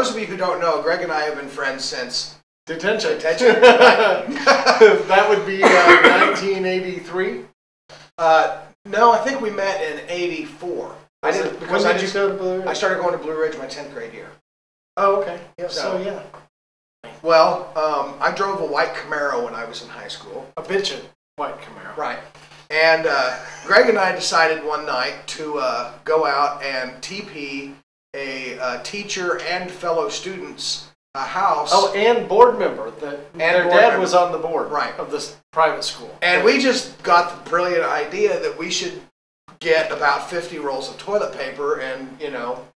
those of you who don't know, Greg and I have been friends since detention. That would be 1983. No, I think we met in '84. When did you go to Blue Ridge? I started going to Blue Ridge my 10th grade year. Oh, okay. Yeah. So yeah. Well, I drove a white Camaro when I was in high school. A bitchin' white Camaro. Right. And Greg and I decided one night to go out and TP a teacher and fellow students a house. Oh, and board member. Their dad was on the board of this private school. And we just got the brilliant idea that we should get about 50 rolls of toilet paper and,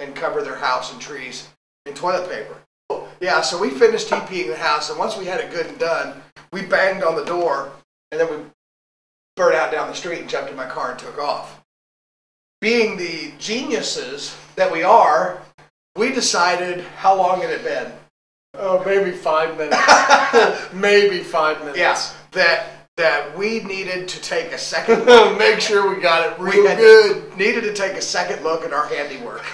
and cover their house and trees in toilet paper. Yeah, so we finished TPing the house, and once we had it good and done, we banged on the door, and then we burnt out down the street and jumped in my car and took off. Being the geniuses that we are, we decided, how long had it been? Oh, maybe 5 minutes. Maybe 5 minutes. Yeah, that we needed to take a second look. Make sure we got it real good. Needed to take a second look at our handiwork.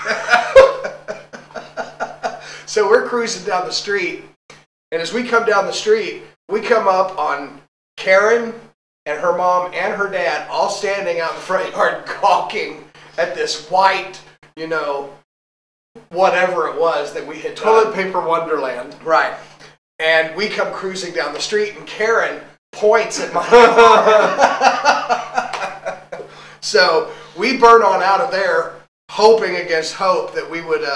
So we're cruising down the street, and as we come down the street, we come up on Karen and her mom and her dad all standing out in the front yard gawking at this white, whatever it was that we had done. Toilet paper wonderland. Right. And we come cruising down the street, and Karen points at my car. So we burn on out of there, hoping against hope that we would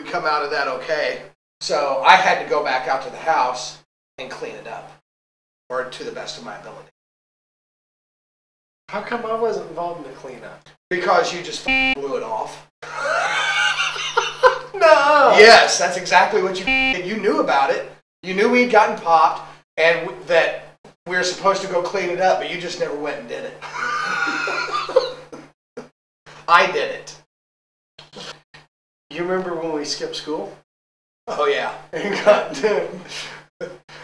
come out of that okay. So I had to go back out to the house and clean it up, or to the best of my ability. How come I wasn't involved in the cleanup? Because you just blew it off. No. Yes, that's exactly what you did. You knew about it. You knew we'd gotten popped, and that we were supposed to go clean it up, but you just never went and did it. I did it. You remember when we skipped school? Oh, yeah.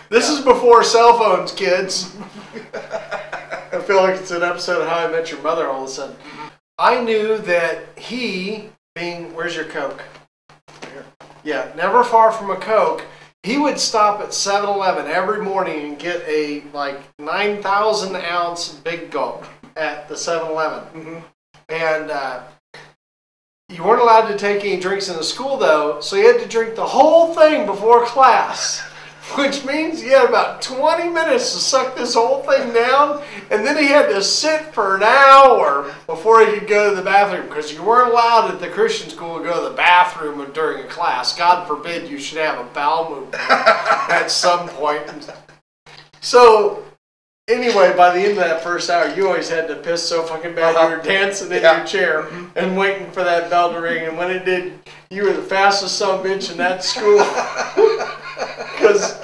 This is before cell phones, kids. I feel like it's an episode of How I Met Your Mother all of a sudden. I knew that he, where's your Coke? Yeah, never far from a Coke, he would stop at 7-Eleven every morning and get a 9,000 ounce big gulp at the 7-Eleven. Mm-hmm. And you weren't allowed to take any drinks in the school, though, so you had to drink the whole thing before class, which means you had about 20 minutes to suck this whole thing down, and then he had to sit for an hour before he could go to the bathroom, because you weren't allowed at the Christian school to go to the bathroom during a class. God forbid you should have a bowel movement at some point. So anyway, by the end of that first hour, you always had to piss so fucking bad you were dancing in your chair and waiting for that bell to ring. And when it did, you were the fastest son of a bitch in that school. Because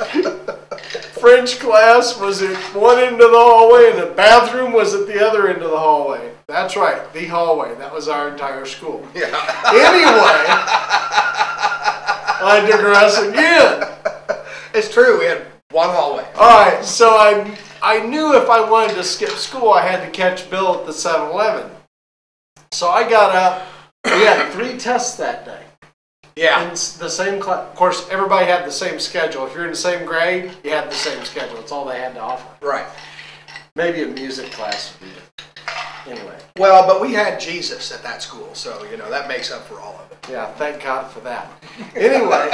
French class was at one end of the hallway and the bathroom was at the other end of the hallway. That's right, the hallway. That was our entire school. Yeah. Anyway, I digress again. It's true, we had one hallway. Alright, so I knew if I wanted to skip school, I had to catch Bill at the 7-Eleven. So I got up. We had 3 tests that day. Yeah. In the same class. Of course, everybody had the same schedule. If you're in the same grade, you had the same schedule. It's all they had to offer. Right. Maybe a music class would be different. Anyway. Well, but we had Jesus at that school, so, that makes up for all of it. Yeah, thank God for that. Anyway.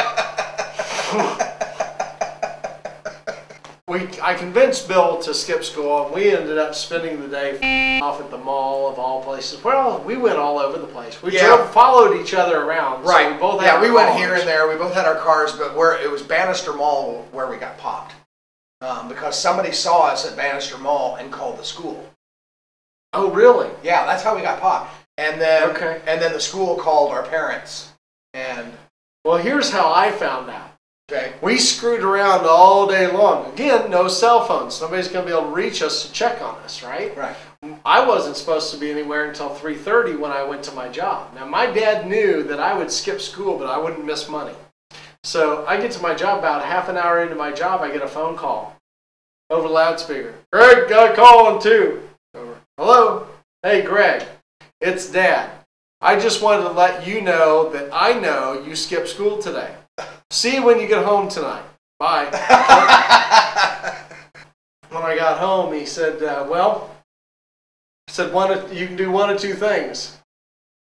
I convinced Bill to skip school, and we ended up spending the day off at the mall of all places. Well, we went all over the place. We followed each other around. Right. So we both had we went here and there. We both had our cars, but it was Bannister Mall where we got popped. Because somebody saw us at Bannister Mall and called the school. Oh, really? Yeah, that's how we got popped. And then, and then the school called our parents. And well, here's how I found out. Okay. We screwed around all day long. Again, no cell phones. Nobody's going to be able to reach us to check on us, right? Right. I wasn't supposed to be anywhere until 3:30 when I went to my job. Now, my dad knew that I would skip school, but I wouldn't miss money. So I get to my job, about half an hour into my job, I get a phone call over loudspeaker. Greg, got a call on 2. Over. Hello? Hey, Greg. It's Dad. I just wanted to let you know that I know you skipped school today. See you when you get home tonight. Bye. When I got home, he said, you can do one of two things.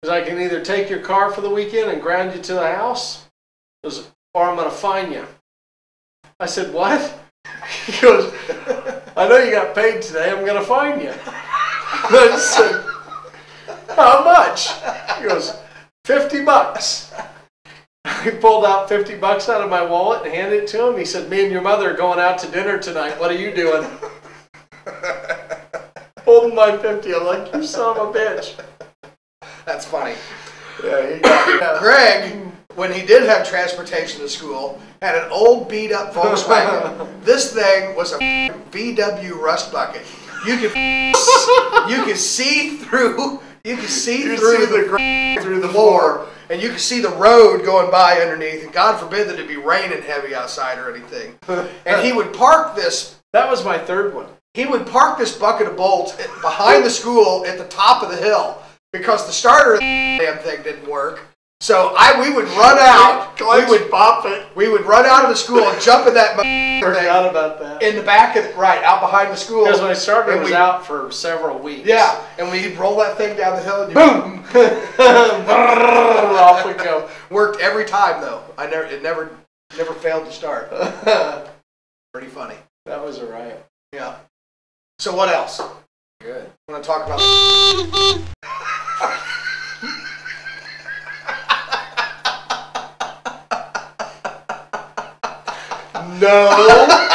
Because I can either take your car for the weekend and ground you to the house, or I'm going to fine you. I said, what? He goes, I know you got paid today, I'm going to fine you. I said, how much? He goes, $50. I pulled out $50 out of my wallet and handed it to him. He said, me and your mother are going out to dinner tonight. What are you doing? Holding my 50. I'm like, you son of a bitch. That's funny. Yeah. Greg, when he did have transportation to school, had an old beat-up Volkswagen. This thing was a VW rust bucket. You could see through the floor, and you could see the road going by underneath. And God forbid that it'd be raining heavy outside or anything. And he would park this. That was my third one. He would park this bucket of bolts behind the school at the top of the hill because the starter of the damn thing didn't work. So we would run out. We would pop it. We would run out of the school and jump in that Forgot about that. in the back of out behind the school. Because my starter was out for several weeks. Yeah, and we'd roll that thing down the hill and boom, off we go. Worked every time though. It never failed to start. Pretty funny. That was a riot. Yeah. So what else? Good. Want to talk about? No.